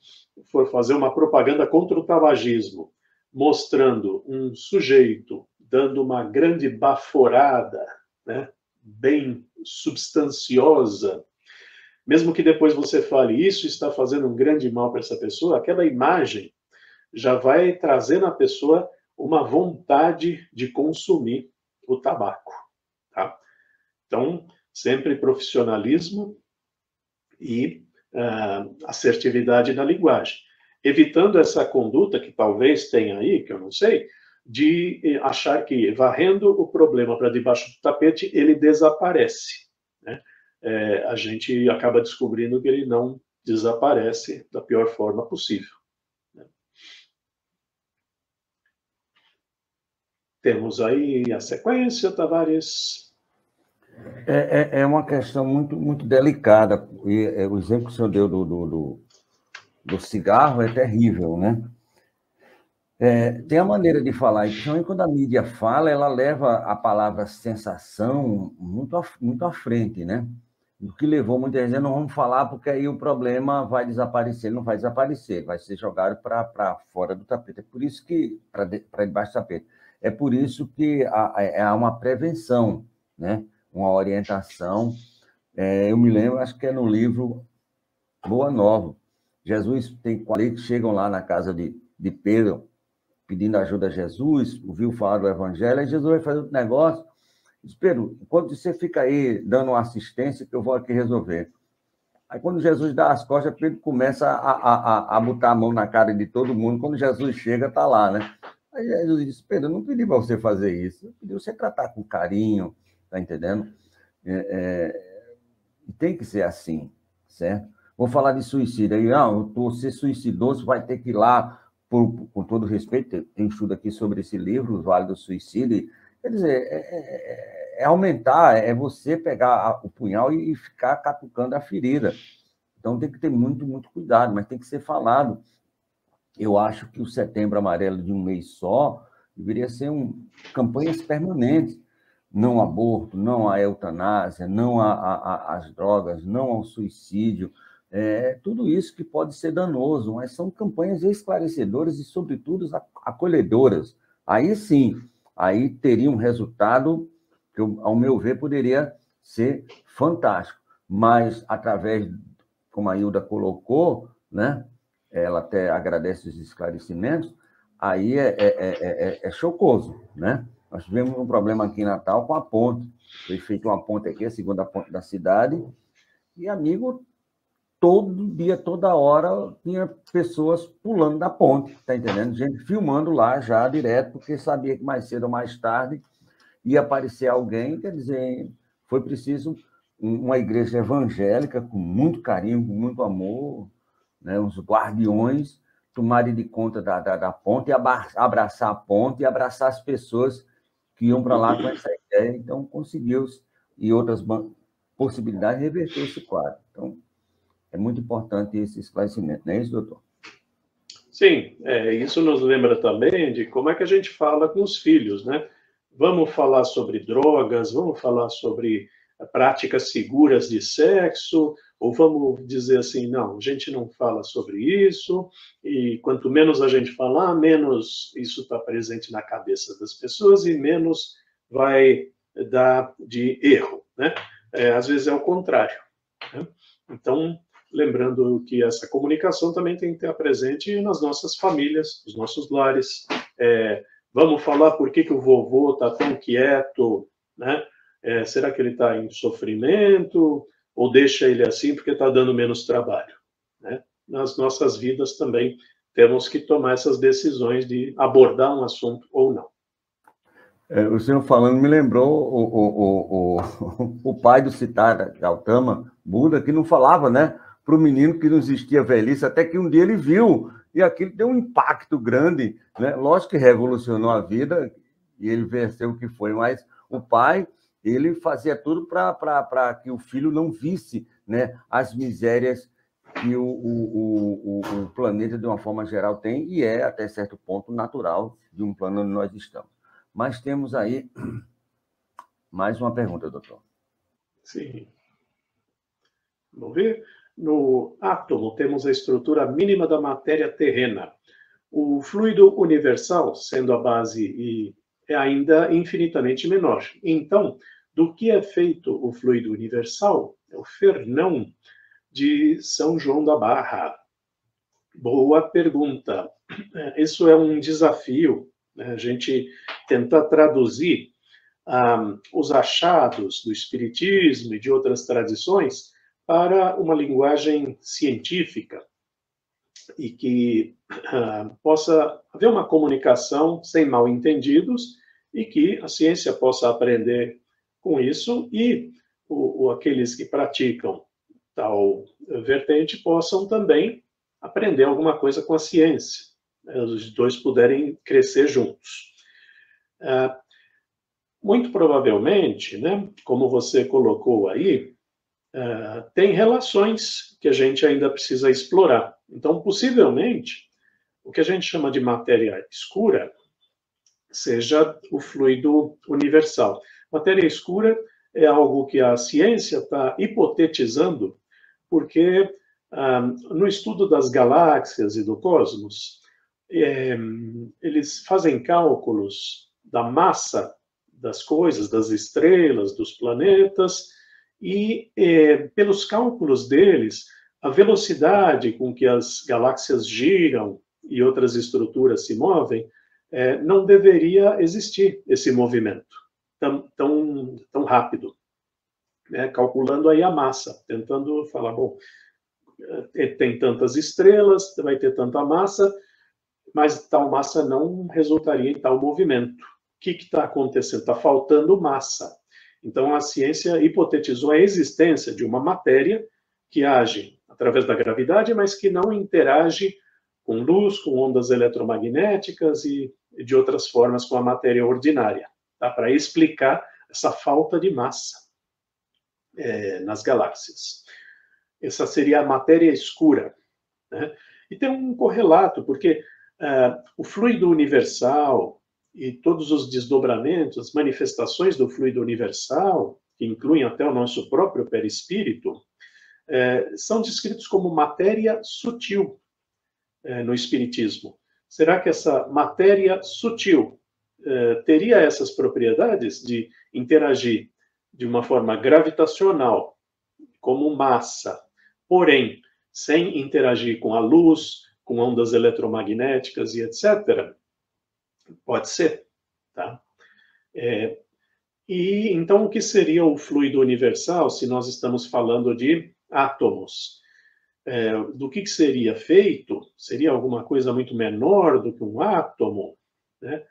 Speaker 10: for fazer uma propaganda contra o tabagismo, mostrando um sujeito dando uma grande baforada, né, bem substanciosa, mesmo que depois você fale, isso está fazendo um grande mal para essa pessoa, aquela imagem já vai trazer na pessoa uma vontade de consumir o tabaco. Tá? Então, sempre profissionalismo e assertividade na linguagem. Evitando essa conduta que talvez tenha aí, que eu não sei, de achar que varrendo o problema para debaixo do tapete, ele desaparece. Né? A gente acaba descobrindo que ele não desaparece da pior forma possível. Né? Temos aí a sequência, Tavares.
Speaker 11: É uma questão muito, muito delicada. E o exemplo que o senhor deu do cigarro é terrível, né? Tem a maneira de falar, então, quando a mídia fala, ela leva a palavra sensação muito à frente, né? O que levou muita gente a dizer, não vamos falar porque aí o problema vai desaparecer. Ele não vai desaparecer, vai ser jogado para fora do tapete. É por isso que, para debaixo do tapete, é por isso que há uma prevenção, né? Uma orientação. Eu me lembro, acho que é no livro Boa Nova. Jesus tem 40 que chegam lá na casa de Pedro, pedindo ajuda a Jesus, ouviu falar do Evangelho, aí Jesus vai fazer outro negócio. Diz, Pedro, enquanto você fica aí dando uma assistência, que eu vou aqui resolver. Aí quando Jesus dá as costas, Pedro começa a botar a mão na cara de todo mundo. Quando Jesus chega, está lá, né? Aí Jesus diz, Pedro, eu não pedi para você fazer isso, eu pedi você tratar com carinho, tá entendendo? Tem que ser assim, certo? Vou falar de suicídio. Aí, você suicidou-se, vai ter que ir lá, com todo respeito, tem estudo aqui sobre esse livro, Os Vales do Suicídio. Quer dizer, aumentar, você pegar o punhal e ficar catucando a ferida. Então, tem que ter muito, muito cuidado, mas tem que ser falado. Eu acho que o Setembro Amarelo de um mês só deveria ser campanhas permanentes. Não ao aborto, não à eutanásia, não às drogas, não ao suicídio. Tudo isso que pode ser danoso, mas são campanhas esclarecedoras e, sobretudo, acolhedoras. Aí sim, aí teria um resultado que, ao meu ver, poderia ser fantástico. Mas, através, como a Hilda colocou, né, ela até agradece os esclarecimentos, aí é chocoso, né? Nós tivemos um problema aqui em Natal com a ponte. Foi feita uma ponte aqui, a segunda ponte da cidade, e, amigo, todo dia, toda hora, tinha pessoas pulando da ponte, tá entendendo? Gente filmando lá já direto, porque sabia que mais cedo ou mais tarde ia aparecer alguém. Quer dizer, foi preciso uma igreja evangélica com muito carinho, com muito amor, né? Os guardiões tomarem de conta da ponte, e abraçar a ponte e abraçar as pessoas que iam para lá com essa ideia. Então, conseguiu-se, e outras possibilidades, reverter esse quadro. Então, é muito importante esse esclarecimento, não é isso, doutor?
Speaker 10: Sim, isso nos lembra também de como é que a gente fala com os filhos, né? Vamos falar sobre drogas, vamos falar sobre práticas seguras de sexo, ou vamos dizer assim, não, a gente não fala sobre isso, e quanto menos a gente falar, menos isso está presente na cabeça das pessoas e menos vai dar de erro, né? Às vezes é o contrário, né? Então, lembrando que essa comunicação também tem que estar presente nas nossas famílias, nos nossos lares. Vamos falar por que o vovô está tão quieto, né? Será que ele está em sofrimento? Ou deixa ele assim porque está dando menos trabalho, né? Nas nossas vidas também temos que tomar essas decisões de abordar um assunto ou não.
Speaker 11: O senhor falando me lembrou o pai do Siddhartha Gautama, Buda, que não falava, né, para o menino que não existia velhice, até que um dia ele viu, e aquilo deu um impacto grande, né? Lógico que revolucionou a vida, e ele venceu o que foi, mas o pai, ele fazia tudo para que o filho não visse, né, as misérias que o planeta, de uma forma geral, tem, e é, até certo ponto, natural de um plano onde nós estamos. Mas temos aí mais uma pergunta, doutor.
Speaker 10: Sim. Vamos ver? No átomo, temos a estrutura mínima da matéria terrena. O fluido universal, sendo a base, é ainda infinitamente menor. Então, do que é feito o fluido universal? É o Fernão de São João da Barra. Boa pergunta. Isso é um desafio, né? A gente tentar traduzir os achados do Espiritismo e de outras tradições para uma linguagem científica e que possa haver uma comunicação sem mal-entendidos e que a ciência possa aprender com isso e aqueles que praticam tal vertente possam também aprender alguma coisa com a ciência. Os dois puderem crescer juntos. Muito provavelmente, né, como você colocou aí, tem relações que a gente ainda precisa explorar. Então, possivelmente, o que a gente chama de matéria escura seja o fluido universal. Matéria escura é algo que a ciência está hipotetizando, porque no estudo das galáxias e do cosmos, eles fazem cálculos da massa das coisas, das estrelas, dos planetas, e pelos cálculos deles, a velocidade com que as galáxias giram e outras estruturas se movem, não deveria existir esse movimento tão rápido, né? Calculando aí a massa, tentando falar, bom, tem tantas estrelas, vai ter tanta massa, mas tal massa não resultaria em tal movimento. O que está acontecendo? Está faltando massa. Então, a ciência hipotetizou a existência de uma matéria que age através da gravidade, mas que não interage com luz, com ondas eletromagnéticas e de outras formas com a matéria ordinária, tá? Para explicar essa falta de massa nas galáxias. Essa seria a matéria escura, né? E tem um correlato, porque o fluido universal e todos os desdobramentos, as manifestações do fluido universal, que incluem até o nosso próprio perispírito, são descritos como matéria sutil no Espiritismo. Será que essa matéria sutil teria essas propriedades de interagir de uma forma gravitacional, como massa, porém, sem interagir com a luz, com ondas eletromagnéticas e etc.? Pode ser, tá? E então, o que seria o fluido universal, se nós estamos falando de átomos? Do que seria feito? Seria alguma coisa muito menor do que um átomo, né?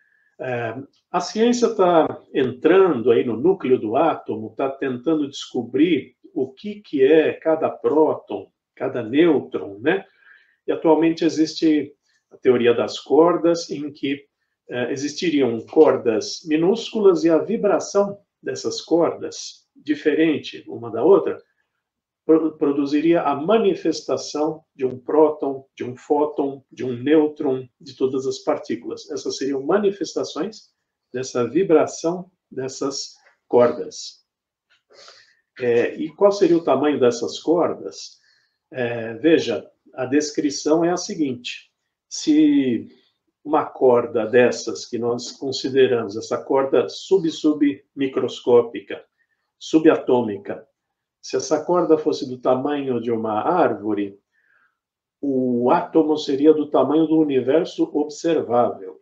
Speaker 10: A ciência está entrando aí no núcleo do átomo, está tentando descobrir o que é cada próton, cada nêutron, né? E atualmente existe a teoria das cordas, em que existiriam cordas minúsculas e a vibração dessas cordas, diferente uma da outra, produziria a manifestação de um próton, de um fóton, de um nêutron, de todas as partículas. Essas seriam manifestações dessa vibração dessas cordas. E qual seria o tamanho dessas cordas? Veja, a descrição é a seguinte: se uma corda dessas que nós consideramos, essa corda submicroscópica, subatômica, se essa corda fosse do tamanho de uma árvore, o átomo seria do tamanho do universo observável.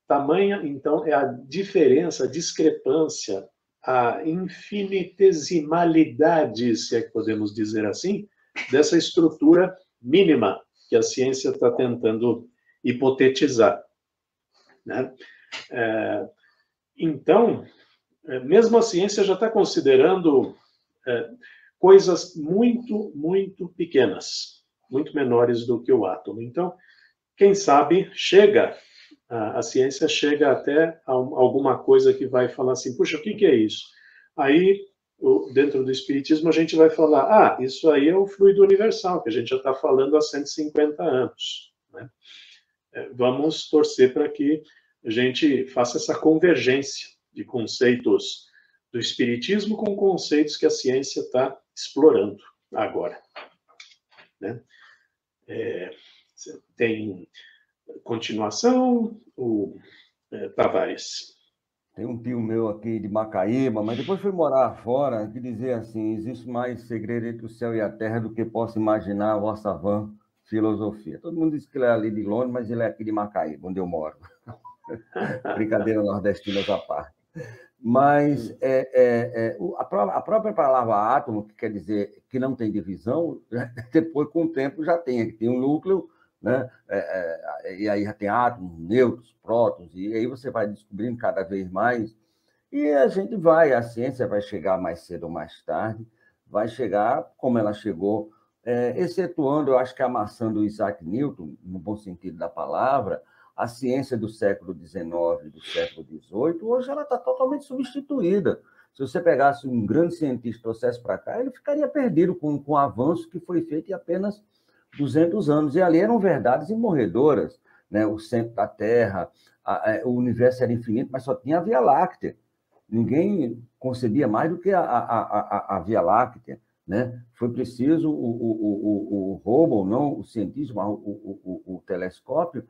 Speaker 10: Tamanha, então, é a diferença, a discrepância, a infinitesimalidade, se é que podemos dizer assim, dessa estrutura mínima que a ciência está tentando hipotetizar, né? Então, mesmo a ciência já está considerando coisas muito, muito pequenas, muito menores do que o átomo. Então, quem sabe a ciência chega até a alguma coisa que vai falar assim, puxa, o que é isso? Aí, dentro do Espiritismo, a gente vai falar, isso aí é o fluido universal, que a gente já está falando há 150 anos. Né? Vamos torcer para que a gente faça essa convergência de conceitos do Espiritismo com conceitos que a ciência está explorando agora. Né? Tem continuação, o Tavares?
Speaker 11: Tem um tio meu aqui de Macaíba, mas depois foi morar fora, que dizia assim, existe mais segredo entre o céu e a terra do que possa imaginar a vossa vã filosofia. Todo mundo diz que ele é ali de Londres, mas ele é aqui de Macaíba, onde eu moro. Brincadeira nordestina à parte. Mas a própria palavra átomo, que quer dizer que não tem divisão, depois, com o tempo, já tem um núcleo, né? E aí já tem átomos, nêutrons, prótons, e aí você vai descobrindo cada vez mais, e a ciência vai chegar mais cedo ou mais tarde, vai chegar como ela chegou, excetuando, eu acho que a maçã do Isaac Newton, no bom sentido da palavra, a ciência do século XIX e do século XVIII, hoje ela está totalmente substituída. Se você pegasse um grande cientista e trouxesse para cá, ele ficaria perdido com o avanço que foi feito em apenas 200 anos. E ali eram verdades imorredoras, né? O centro da Terra, o universo era infinito, mas só tinha a Via Láctea. Ninguém concebia mais do que a Via Láctea. Né? Foi preciso o Hubble, não o cientista, mas o telescópio,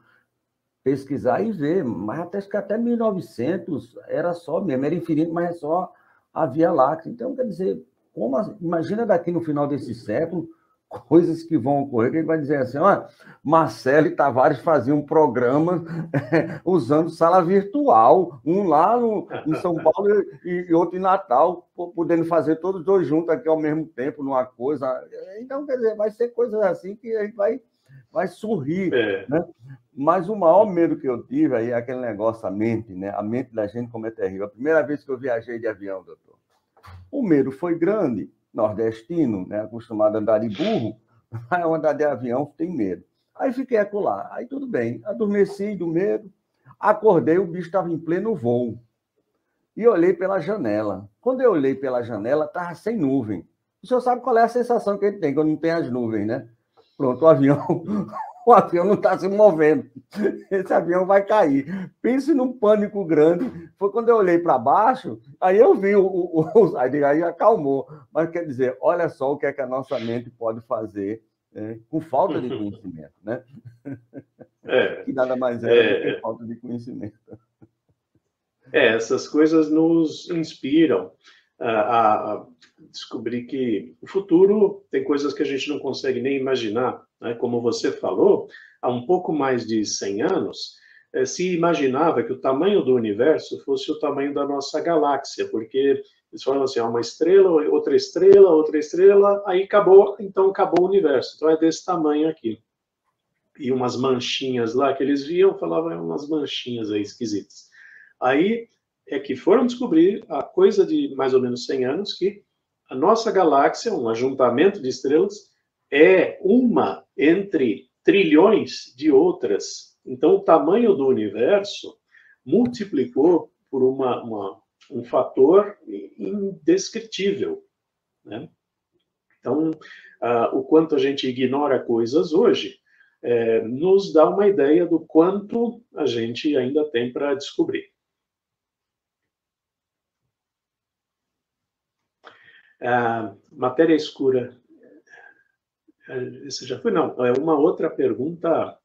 Speaker 11: pesquisar e ver, mas até 1900 era só mesmo, era infinito, mas é só a Via Láctea. Então, quer dizer, imagina daqui no final desse século, coisas que vão ocorrer, que ele vai dizer assim, Marcelo e Tavares faziam um programa usando sala virtual, um lá em São Paulo e outro em Natal, podendo fazer todos os dois juntos aqui ao mesmo tempo, numa coisa. Então, quer dizer, vai ser coisas assim que a gente vai sorrir, né? Mas o maior medo que eu tive aí é aquele negócio, a mente, né? A mente da gente como é terrível. A primeira vez que eu viajei de avião, doutor, o medo foi grande, nordestino, né? Acostumado a andar de burro, mas andar de avião tem medo. Aí fiquei acolá, aí tudo bem, adormeci do medo, acordei, o bicho estava em pleno voo, e olhei pela janela. Quando eu olhei pela janela, estava sem nuvem. O senhor sabe qual é a sensação que ele tem quando não tem as nuvens, né? Pronto, o avião não está se movendo. Esse avião vai cair. Pense num pânico grande. Foi quando eu olhei para baixo, aí eu vi aí acalmou. Mas quer dizer, olha só o que é que a nossa mente pode fazer, com falta de conhecimento, né? Que nada mais é do que falta de conhecimento.
Speaker 10: Essas coisas nos inspiram a descobrir que o futuro tem coisas que a gente não consegue nem imaginar, né? Como você falou, há um pouco mais de 100 anos, se imaginava que o tamanho do universo fosse o tamanho da nossa galáxia, porque eles falam assim, uma estrela, outra estrela, aí acabou, então acabou o universo. Então é desse tamanho aqui. E umas manchinhas lá que eles viam, falavam umas manchinhas aí esquisitas. Aí é que foram descobrir, há coisa de mais ou menos 100 anos, que a nossa galáxia, um ajuntamento de estrelas, é uma entre trilhões de outras. Então, o tamanho do universo multiplicou por um fator indescritível, né? Então, o quanto a gente ignora coisas hoje, nos dá uma ideia do quanto a gente ainda tem para descobrir. Matéria escura. Esse já foi? Não, é uma outra pergunta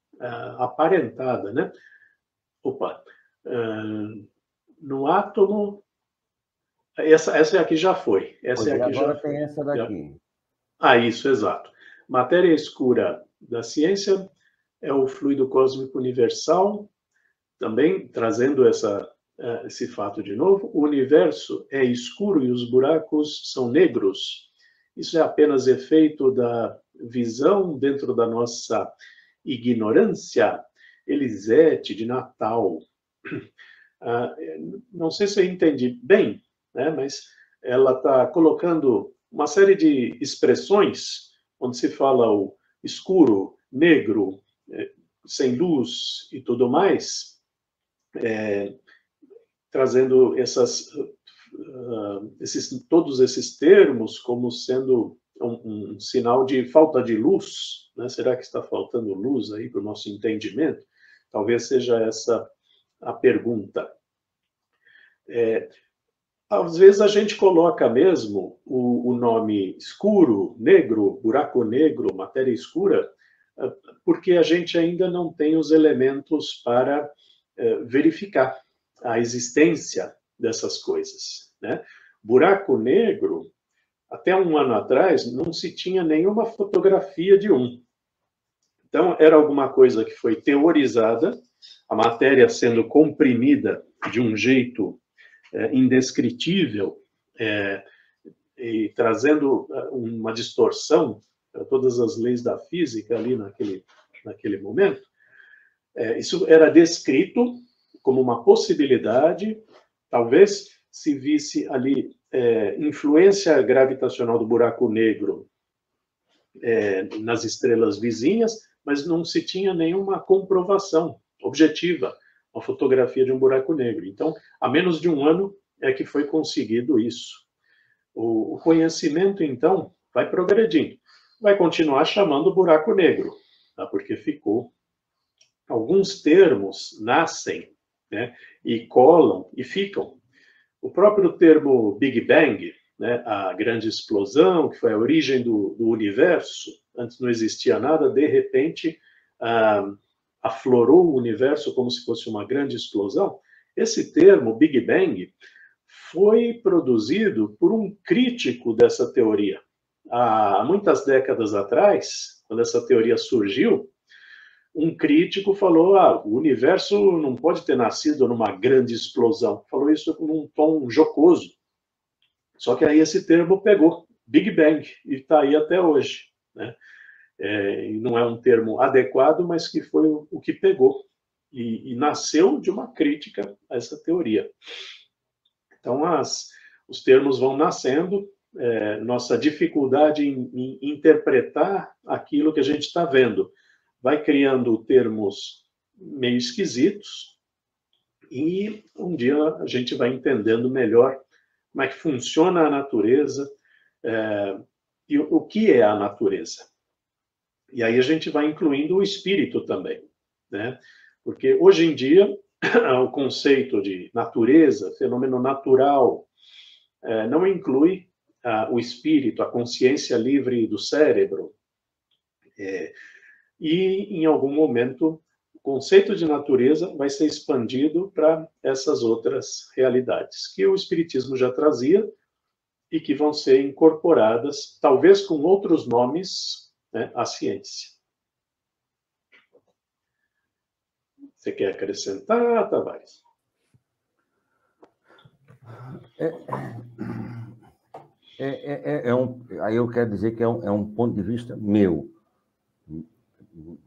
Speaker 10: aparentada, né? Opa. No átomo... Essa aqui já foi. Essa aqui
Speaker 11: agora
Speaker 10: já
Speaker 11: tem essa daqui.
Speaker 10: Isso, exato. Matéria escura da ciência é o fluido cósmico universal, também trazendo esse fato de novo. O universo é escuro e os buracos são negros. Isso é apenas efeito da visão dentro da nossa ignorância. Elisete, de Natal. Não sei se eu entendi bem, né, mas ela está colocando uma série de expressões onde se fala o escuro, negro, sem luz e tudo mais, trazendo essas todos esses termos como sendo um sinal de falta de luz, né? Será que está faltando luz aí para o nosso entendimento? Talvez seja essa a pergunta. Às vezes a gente coloca mesmo o nome escuro, negro, buraco negro, matéria escura, porque a gente ainda não tem os elementos para verificar a existência dessas coisas, né? Buraco negro, até um ano atrás, não se tinha nenhuma fotografia de um. Então, era alguma coisa que foi teorizada, a matéria sendo comprimida de um jeito indescritível, e trazendo uma distorção para todas as leis da física ali naquele momento. Isso era descrito como uma possibilidade, talvez se visse ali influência gravitacional do buraco negro nas estrelas vizinhas, mas não se tinha nenhuma comprovação objetiva, uma fotografia de um buraco negro. Então, há menos de um ano é que foi conseguido isso. O conhecimento, então, vai progredindo. Vai continuar chamando buraco negro, tá? Porque ficou. Alguns termos nascem, né, e colam e ficam. O próprio termo Big Bang, né, a grande explosão, que foi a origem do universo, antes não existia nada, de repente aflorou o universo como se fosse uma grande explosão. Esse termo, Big Bang, foi produzido por um crítico dessa teoria. Há muitas décadas atrás, quando essa teoria surgiu, um crítico falou: o universo não pode ter nascido numa grande explosão. Falou isso num tom jocoso. Só que aí esse termo pegou, Big Bang, e está aí até hoje, né? Não é um termo adequado, mas que foi o que pegou. E nasceu de uma crítica a essa teoria. Então, os termos vão nascendo, nossa dificuldade em interpretar aquilo que a gente está vendo vai criando termos meio esquisitos, e um dia a gente vai entendendo melhor como é que funciona a natureza e o que é a natureza. E aí a gente vai incluindo o espírito também, né? Porque hoje em dia o conceito de natureza, fenômeno natural, não inclui o espírito, a consciência livre do cérebro. E, em algum momento, o conceito de natureza vai ser expandido para essas outras realidades, que o Espiritismo já trazia e que vão ser incorporadas, talvez com outros nomes, né, à ciência. Você quer acrescentar, Tavares?
Speaker 11: Aí eu quero dizer que é um ponto de vista meu. Não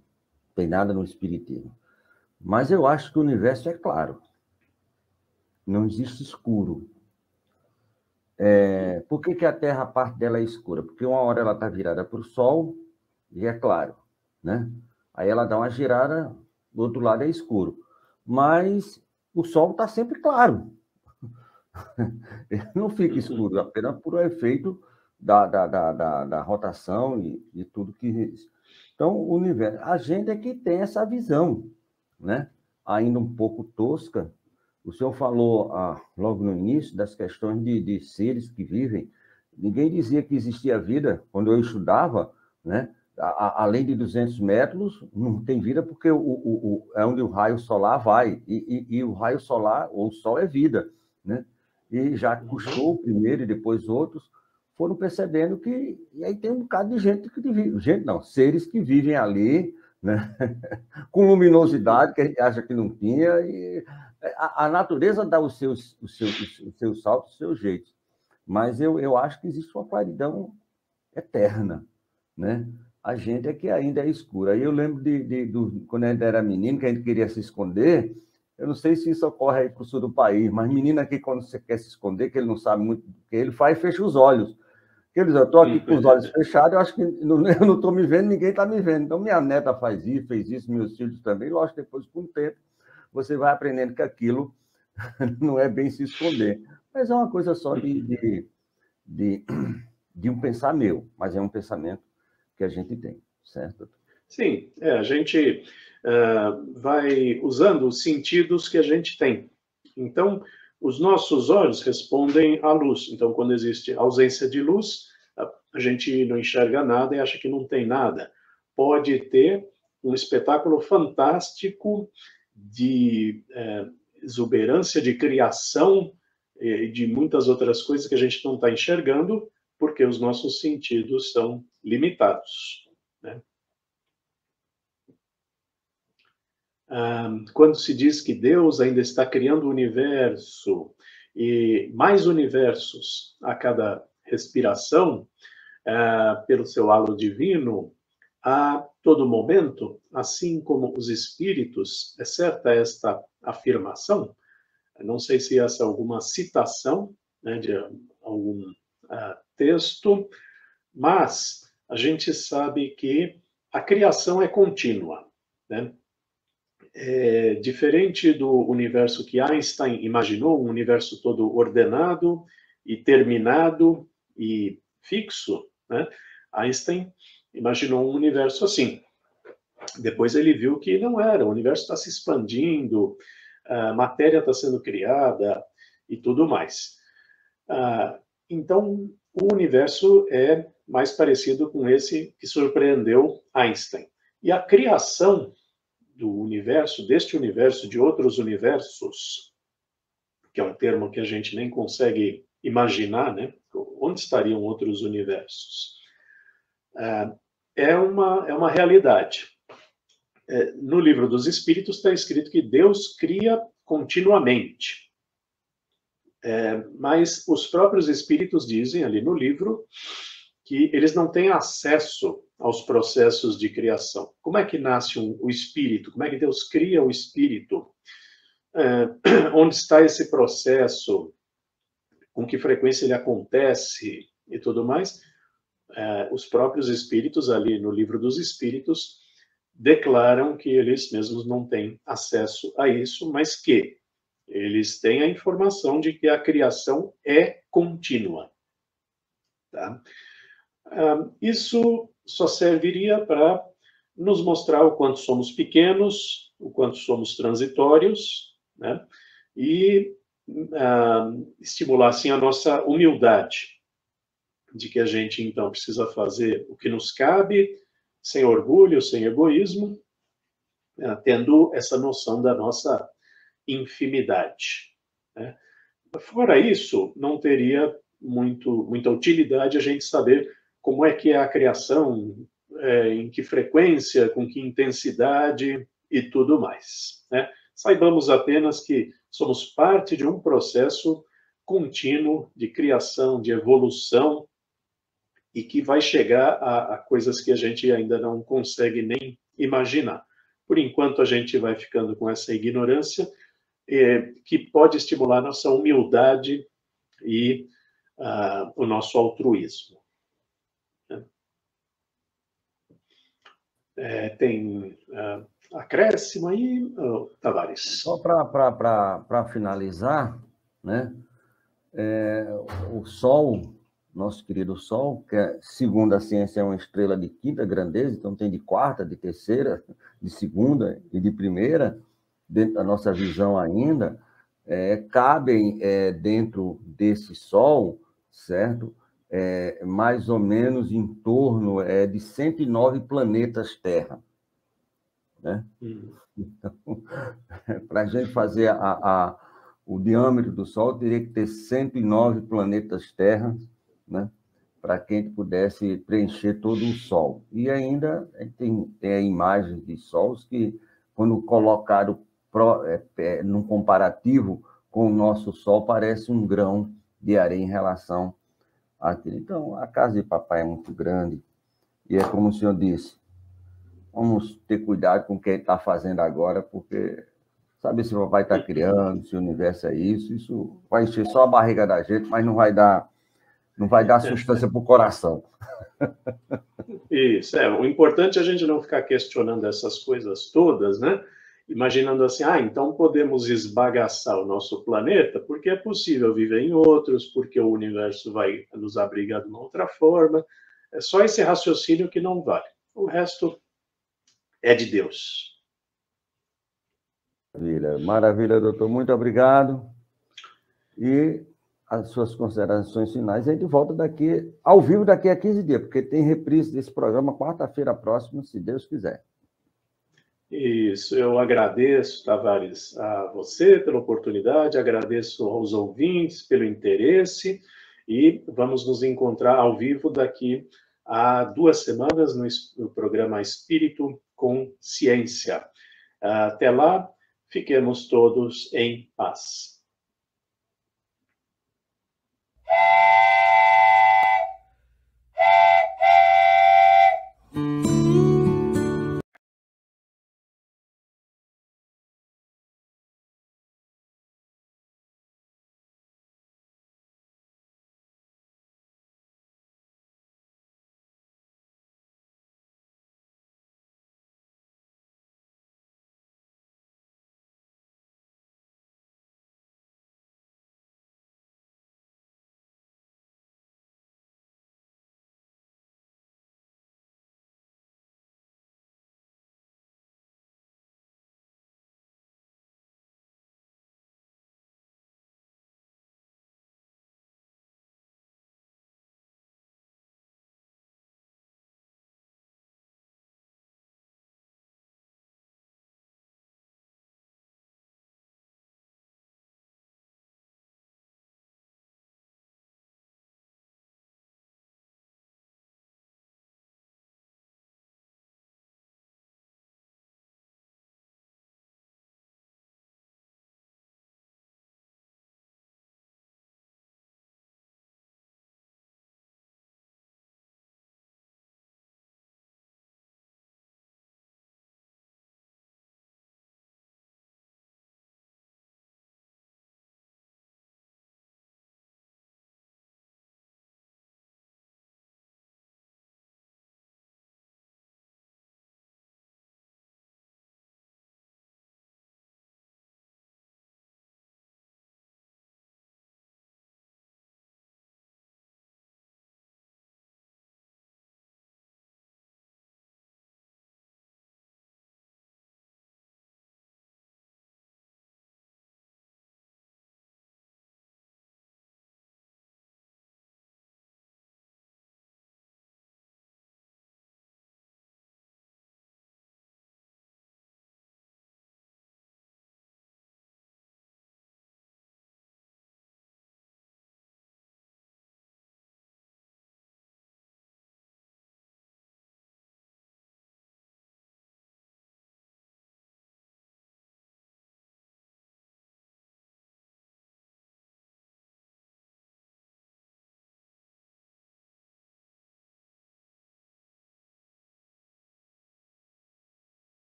Speaker 11: tem nada no Espiritismo. Mas eu acho que o universo é claro. Não existe escuro. Por que a Terra, a parte dela é escura? Porque uma hora ela está virada para o Sol e é claro, né? Aí ela dá uma girada, do outro lado é escuro. Mas o Sol está sempre claro. Ele não fica escuro, apenas por efeito da rotação e tudo que existe. Então, o universo, a gente é que tem essa visão, né? Ainda um pouco tosca. O senhor falou logo no início das questões de seres que vivem. Ninguém dizia que existia vida quando eu estudava, né? Além de 200 metros, não tem vida porque é onde o raio solar vai. E o raio solar, ou o Sol, é vida, né? E já custou o primeiro e depois outros, foram percebendo que... E aí tem um bocado de gente que vive... Gente, não, seres que vivem ali, né? Com luminosidade que a gente acha que não tinha. E a natureza dá os seus saltos, os seus jeitos. Mas eu acho que existe uma claridão eterna, né? A gente é que ainda é escura. Aí eu lembro quando a gente era menino, que a gente queria se esconder. Eu não sei se isso ocorre aí para o sul do país, mas menino aqui, quando você quer se esconder, que ele não sabe muito o que ele faz, fecha os olhos. Eu estou aqui com os olhos fechados, eu acho que eu não estou me vendo, ninguém está me vendo. Então, minha neta fez isso, meus filhos também. Lógico, depois, com o tempo, você vai aprendendo que aquilo não é bem se esconder. Mas é uma coisa só de um pensar meu, mas é um pensamento que a gente tem, certo?
Speaker 10: Sim, a gente vai usando os sentidos que a gente tem. Então, os nossos olhos respondem à luz. Então, quando existe ausência de luz, a gente não enxerga nada e acha que não tem nada. Pode ter um espetáculo fantástico de exuberância, de criação e de muitas outras coisas que a gente não está enxergando, porque os nossos sentidos são limitados, né? Quando se diz que Deus ainda está criando o universo e mais universos a cada respiração, pelo seu halo divino, a todo momento, assim como os espíritos, é certa esta afirmação? Não sei se essa é alguma citação, né, de algum texto, mas a gente sabe que a criação é contínua, né? Diferente do universo que Einstein imaginou, um universo todo ordenado e terminado e fixo, né? Einstein imaginou um universo assim. Depois ele viu que não era, o universo está se expandindo, a matéria está sendo criada e tudo mais. Então, o universo é mais parecido com esse que surpreendeu Einstein. E a criação do universo, deste universo, de outros universos, que é um termo que a gente nem consegue imaginar, né? Onde estariam outros universos? É uma realidade. No livro dos Espíritos está escrito que Deus cria continuamente. Mas os próprios Espíritos dizem ali no livro que eles não têm acesso aos processos de criação. Como é que nasce o Espírito? Como é que Deus cria o Espírito? Onde está esse processo? Com que frequência ele acontece? E tudo mais? Os próprios Espíritos, ali no livro dos Espíritos, declaram que eles mesmos não têm acesso a isso, mas que eles têm a informação de que a criação é contínua. Tá? Isso só serviria para nos mostrar o quanto somos pequenos, o quanto somos transitórios, né? E estimular, assim, a nossa humildade, de que a gente, então, precisa fazer o que nos cabe, sem orgulho, sem egoísmo, tendo essa noção da nossa infimidade, né? Fora isso, não teria muita utilidade a gente saber como é que é a criação, em que frequência, com que intensidade e tudo mais, né? Saibamos apenas que somos parte de um processo contínuo de criação, de evolução, e que vai chegar a coisas que a gente ainda não consegue nem imaginar. Por enquanto, a gente vai ficando com essa ignorância, que pode estimular nossa humildade e o nosso altruísmo. Tem acréscimo aí, Tavares?
Speaker 11: Só para finalizar, né? O Sol, nosso querido Sol, que segundo a ciência é uma estrela de quinta grandeza, então tem de quarta, de terceira, de segunda e de primeira, dentro da nossa visão ainda, cabem dentro desse Sol, certo? Mais ou menos em torno de 109 planetas Terra, né? Então, para a gente fazer o diâmetro do Sol, teria que ter 109 planetas Terra, né? Para que a gente pudesse preencher todo o Sol. E ainda tem a imagem de Sols que, quando colocado num comparativo com o nosso Sol, parece um grão de areia em relação àquilo. Então, a casa de papai é muito grande, e é como o senhor disse, vamos ter cuidado com o que ele está fazendo agora, porque sabe se o papai está criando, se o universo é isso vai encher só a barriga da gente, mas não vai dar substância para o coração.
Speaker 10: Isso, o importante é a gente não ficar questionando essas coisas todas, né? imaginando assim, então podemos esbagaçar o nosso planeta, porque é possível viver em outros, porque o universo vai nos abrigar de uma outra forma. É só esse raciocínio que não vale. O resto é de Deus.
Speaker 11: Maravilha, maravilha, doutor. Muito obrigado. E as suas considerações finais, a gente volta daqui, ao vivo daqui a 15 dias, porque tem reprise desse programa quarta-feira próxima, se Deus quiser.
Speaker 10: Isso, eu agradeço, Tavares, a você pela oportunidade, agradeço aos ouvintes pelo interesse e vamos nos encontrar ao vivo daqui a 2 semanas no programa Espírito com Ciência. Até lá, fiquemos todos em paz.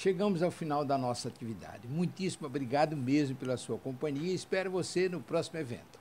Speaker 1: chegamos ao final da nossa atividade. Muitíssimo obrigado mesmo pela sua companhia e espero você no próximo evento.